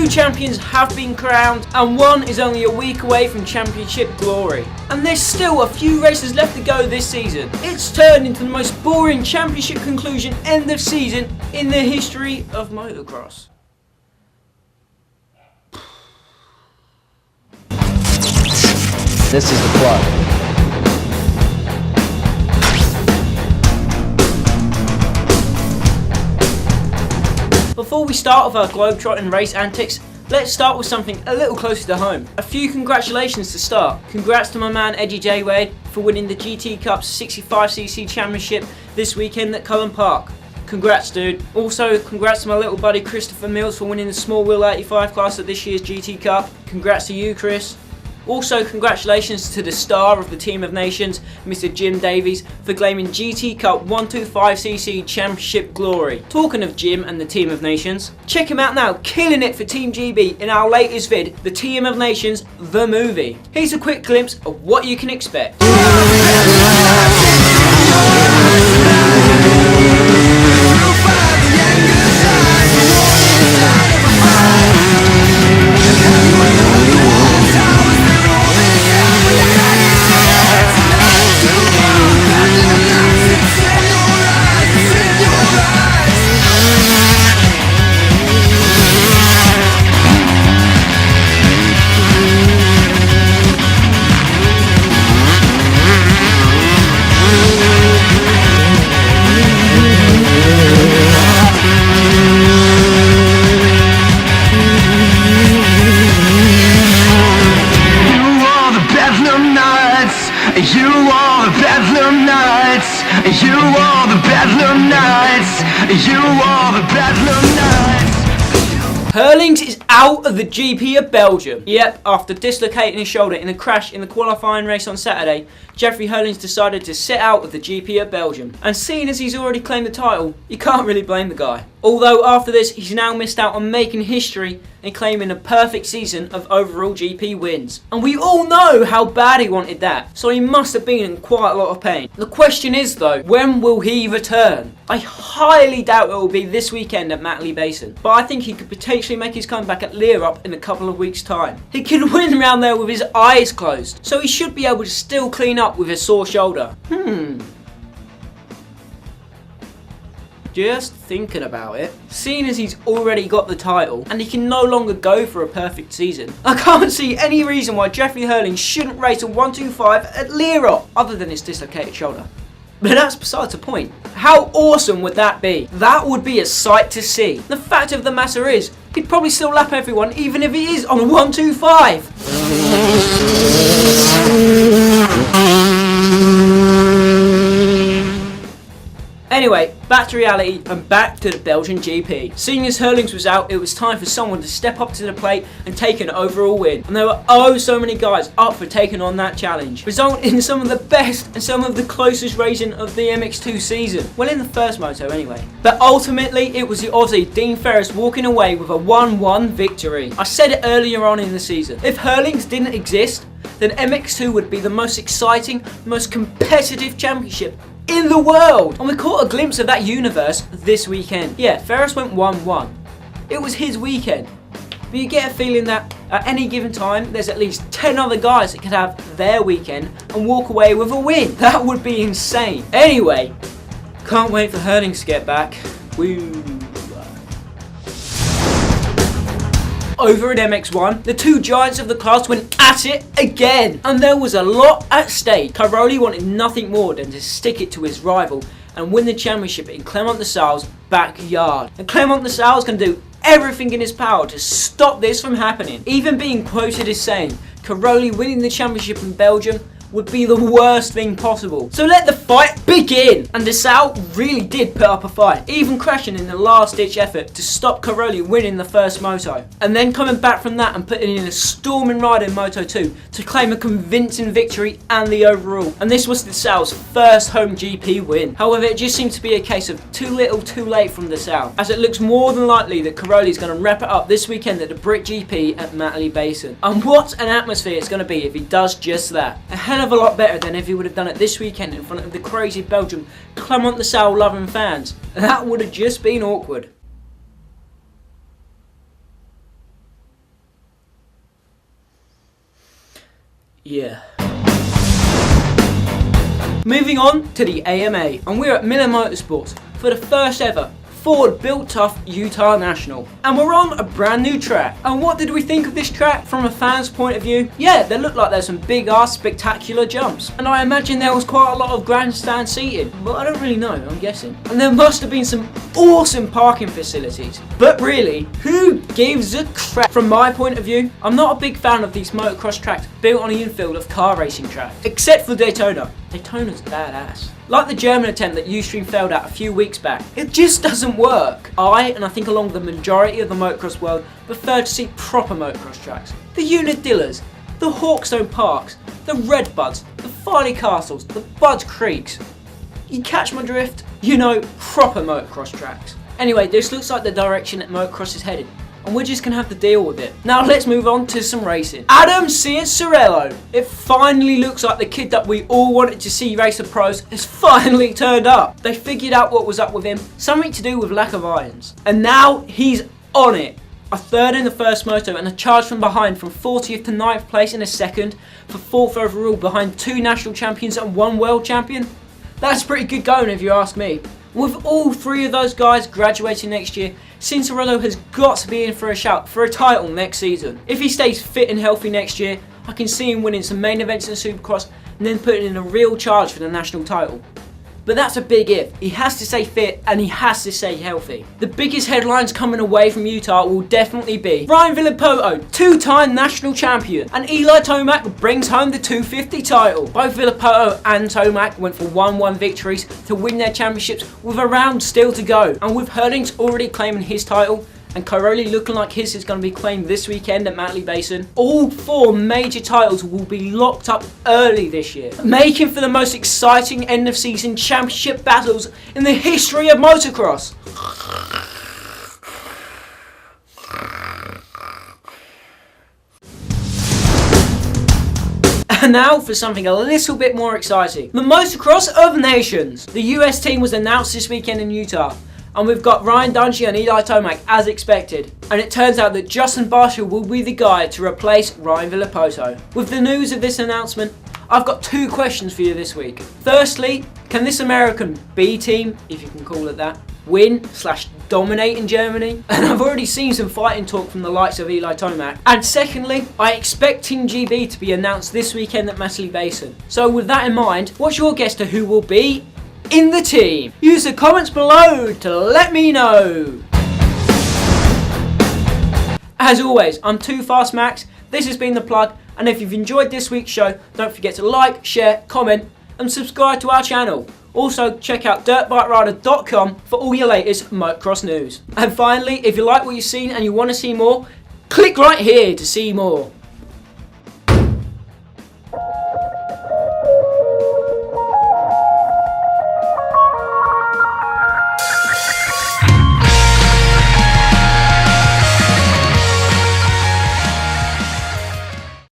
2 champions have been crowned and 1 is only a week away from championship glory. And there's still a few races left to go this season. It's turned into the most boring championship conclusion end of season in the history of motocross. This is the plug. Before we start with our globetrotting race antics, let's start with something a little closer to home. A few congratulations to start. Congrats to my man Eddie J. Wade for winning the GT Cup's 65cc championship this weekend at Cullen Park. Congrats, dude. Also, congrats to my little buddy Christopher Mills for winning the small wheel 85 class at this year's GT Cup. Congrats to you, Chris. Also, congratulations to the star of the Team of Nations, Mr. Jim Davies, for claiming GT Cup 125cc Championship glory. Talking of Jim and the Team of Nations, check him out now, killing it for Team GB in our latest vid, The Team of Nations, the movie. Here's a quick glimpse of what you can expect. Herlings is out of the GP of Belgium. Yep, after dislocating his shoulder in a crash in the qualifying race on Saturday, Jeffrey Herlings decided to sit out of the GP of Belgium. And seeing as he's already claimed the title, you can't really blame the guy. Although after this, he's now missed out on making history and claiming a perfect season of overall GP wins. And we all know how bad he wanted that, so he must have been in quite a lot of pain. The question is though, when will he return? I highly doubt it will be this weekend at Matley Basin, but I think he could potentially make his comeback at Leerup in a couple of weeks' time. He can win around there with his eyes closed, so he should be able to still clean up with his sore shoulder. Just thinking about it, seeing as he's already got the title and he can no longer go for a perfect season, I can't see any reason why Jeffrey Herlings shouldn't race a 125 at Leerup other than his dislocated shoulder. But that's besides the point. How awesome would that be? That would be a sight to see. The fact of the matter is, he'd probably still lap everyone even if he is on a 125. Anyway, back to reality and back to the Belgian GP. Seeing as Herlings was out, it was time for someone to step up to the plate and take an overall win. And there were oh so many guys up for taking on that challenge, resulting in some of the best and some of the closest racing of the MX2 season. Well, in the first moto anyway. But ultimately, it was the Aussie Dean Ferris walking away with a 1-1 victory. I said it earlier on in the season. If Herlings didn't exist, then MX2 would be the most exciting, most competitive championship in the world. And we caught a glimpse of that universe this weekend. Yeah, Ferris went 1-1. It was his weekend. But you get a feeling that at any given time, there's at least 10 other guys that could have their weekend and walk away with a win. That would be insane. Anyway, can't wait for Herlings to get back. Woo. Over at MX1, the two giants of the class went at it again, and there was a lot at stake. Cairoli wanted nothing more than to stick it to his rival and win the championship in Clermont-Nassau's backyard. And Clermont-Nassau can do everything in his power to stop this from happening, even being quoted as saying Cairoli winning the championship in Belgium would be the worst thing possible. So let the fight begin! And Nassau really did put up a fight, even crashing in the last ditch effort to stop Cairoli winning the first moto. And then coming back from that and putting in a storming ride in Moto 2 to claim a convincing victory and the overall. And this was Nassau's first home GP win. However, it just seemed to be a case of too little too late from Nassau, as it looks more than likely that Cairoli's going to wrap it up this weekend at the Brit GP at Matley Basin. And what an atmosphere it's going to be if he does just that. A hell of a lot better than if he would have done it this weekend in front of the crazy Belgium Clermont-Nassau loving fans. That would have just been awkward. Yeah. Moving on to the AMA, and we're at Miller Motorsports for the first ever Ford Built Tough Utah National. And we're on a brand new track. And what did we think of this track from a fan's point of view? Yeah, there looked like there's some big ass spectacular jumps. And I imagine there was quite a lot of grandstand seating, but I don't really know, I'm guessing. And there must have been some awesome parking facilities. But really, who gives a crap? From my point of view, I'm not a big fan of these motocross tracks built on the infield of car racing tracks. Except for Daytona. Daytona's badass. Like the German attempt that Ustream failed at a few weeks back. It just doesn't work. And I think along the majority of the motocross world, prefer to see proper motocross tracks. The Unadillas, the Hawkstone Parks, the Redbuds, the Farley Castles, the Buds Creeks. You catch my drift? You know, proper motocross tracks. Anyway, this looks like the direction that motocross is headed, and we're just going to have to deal with it. Now let's move on to some racing. Adam Cianciarulo. It finally looks like the kid that we all wanted to see race the pros has finally turned up. They figured out what was up with him, something to do with lack of irons. And now he's on it. A third in the first moto and a charge from behind from 40th to 9th place in a second for 4th overall behind 2 national champions and 1 world champion. That's pretty good going if you ask me. With all 3 of those guys graduating next year, Cianciarulo has got to be in for a shout for a title next season. If he stays fit and healthy next year, I can see him winning some main events in Supercross and then putting in a real charge for the national title. But that's a big if. He has to stay fit and he has to stay healthy. The biggest headlines coming away from Utah will definitely be Ryan Villopoto, 2-time national champion, and Eli Tomac brings home the 250 title. Both Villopoto and Tomac went for 1-1 victories to win their championships with a round still to go. And with Herdings already claiming his title, and Cairoli looking like his is going to be claimed this weekend at Mantley Basin, all 4 major titles will be locked up early this year, making for the most exciting end of season championship battles in the history of motocross. And now for something a little bit more exciting. The Motocross of Nations. The US team was announced this weekend in Utah. And we've got Ryan Dungey and Eli Tomac as expected. And it turns out that Justin Barshall will be the guy to replace Ryan Villopoto. With the news of this announcement, I've got 2 questions for you this week. Firstly, can this American B team, if you can call it that, win/dominate in Germany? And I've already seen some fighting talk from the likes of Eli Tomac. And secondly, I expect Team GB to be announced this weekend at Mantley Basin. So with that in mind, what's your guess to who will be in the team? Use the comments below to let me know. As always, I'm Toofast Max, this has been The Plug, and if you've enjoyed this week's show, don't forget to like, share, comment and subscribe to our channel. Also check out dirtbikerider.com for all your latest motocross news. And finally, if you like what you've seen and you want to see more, click right here to see more.